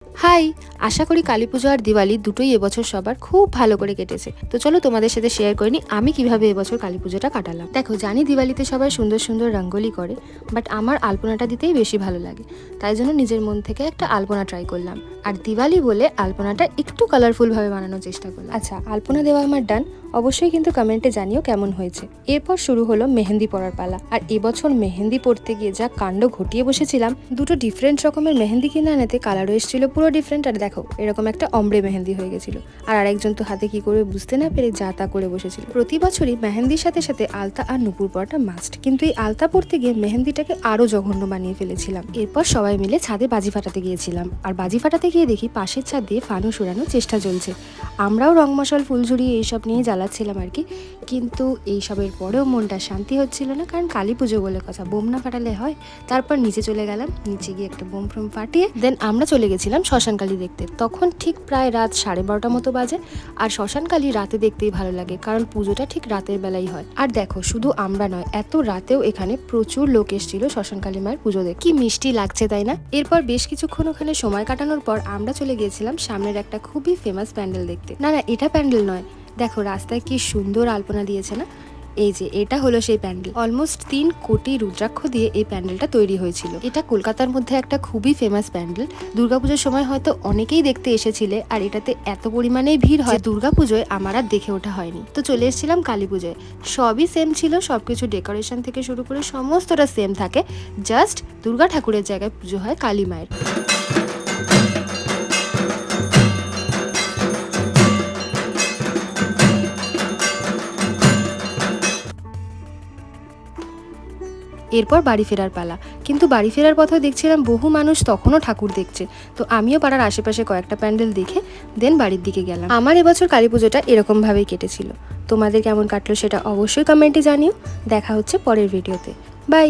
High, আশা করি কালী পুজো আর দিওয়ালি দুটোই এবছর সবার খুব ভালো করে কেটেছে। তো চলো তোমাদের সাথে শেয়ার করে নিই আমি কিভাবে এবছর কালী পুজোটা কাটালাম। দেখো, জানি দিওয়ালিতে সবাই সুন্দর সুন্দর রঙ্গোলি করে, বাট আমার আলপনাটা দিতেই বেশি ভালো লাগে। তাই জন্য নিজের মন থেকে একটা আলপনা ট্রাই করলাম, আর দিওয়ালি বলে আলপনাটা একটু কালারফুলভাবে বানানোর চেষ্টা করলাম। আচ্ছা, আলপনা দেওয়া আমার ডান। অবশ্যই কিন্তু কমেন্টে জানিও কেমন হয়েছে। এরপর শুরু হলো মেহেন্দি পরার পালা। আর এবছর মেহেন্দি পরতে গিয়ে যা কাণ্ড ঘটিয়ে বসেছিলাম, দুটো ডিফারেন্ট রকমের মেহেন্দি কিনে আনাতে কালারও এসেছিল পুরো ডিফারেন্ট। আর দেখো, এরকম একটা অমব্রে মেহেন্দি হয়ে গেছিল, আর আরেকজন তো হাতে কি করে বুঝতে না পেরে যা তা করে বসেছিল। প্রতি বছরই মেহেন্দির সাথে সাথে আলতা আর নুপুর পরাটা মাস্ট, কিন্তু এই আলতা পরতে গিয়ে মেহেন্দিটাকে আরো জঘন্য বানিয়ে ফেলেছিলাম। এরপর সবাই মিলে ছাদে বাজি ফাটাতে গিয়েছিলাম, আর বাজি ফাটাতে গিয়ে দেখি পাশের ছাদ দিয়ে ফানুস উড়ানোর চেষ্টা চলছে। আমরাও রং মশাল ফুলঝুরি এইসব নিয়ে জ্বালাচ্ছিলাম আর কি, কিন্তু এইসবের পরেও মনটা শান্তি হচ্ছিল না, কারণ কালী পুজো বলে কথা, বোম না ফাটালে হয়। তারপর নিচে চলে গেলাম, নিচে গিয়ে একটা বোম ফ্রম ফাটিয়ে দেন আমরা চলে গেছিলাম শ্মশানকালী দেখতে। তখন ঠিক প্রায় রাত 12:30 মতো বাজে। আর শ্মশানকালী রাতে দেখতেই ভালো লাগে, কারণ পুজোটা ঠিক রাতের বেলাই হয়। আর দেখো, শুধু আমরা নয়, এত রাতেও এখানে প্রচুর লোক এসেছিল শ্মশানকালী মায়ের পুজো দেখতে। কি মিষ্টি লাগছে তাই না? এরপর বেশ কিছুক্ষণ ওখানে সময় কাটানোর পর আমরা চলে গিয়েছিলাম সামনের একটা খুবই ফেমাস প্যান্ডেল দেখতে। না, এটা প্যান্ডেল নয়, দেখো রাস্তায় কি সুন্দর আলপনা দিয়েছে না। এই যে এটা হলো সেই প্যান্ডেল। অলমোস্ট 3 কোটি রুদ্রাক্ষ দিয়ে এই প্যান্ডেলটা তৈরি হয়েছিল। এটা কলকাতার মধ্যে একটা খুবই ফেমাস প্যান্ডেল। দুর্গাপুজোর সময় হয়তো অনেকেই দেখতে এসেছিলে, আর এটাতে এত পরিমাণে ভিড় হয় দুর্গাপুজোয় আমার আর দেখে ওঠা হয়নি। তো চলে এসেছিলাম কালী পুজোয়। সবই সেম ছিল, সবকিছু ডেকোরেশন থেকে শুরু করে সমস্তটা সেম থাকে, জাস্ট দুর্গা ঠাকুরের জায়গায় পুজো হয় কালী মায়ের। এরপর বাড়ি ফেরার পালা। কিন্তু বাড়ি ফেরার পথেও দেখছিলাম বহু মানুষ তখনও ঠাকুর দেখছে। তো আমিও পাড়ার আশেপাশে কয়েকটা প্যান্ডেল দেখে দেন বাড়ির দিকে গেলাম। আমার এবছর কালী পুজোটা এরকমভাবেই কেটেছিল। তোমাদের কেমন কাটলো সেটা অবশ্যই কমেন্টে জানিও। দেখা হচ্ছে পরের ভিডিওতে। বাই।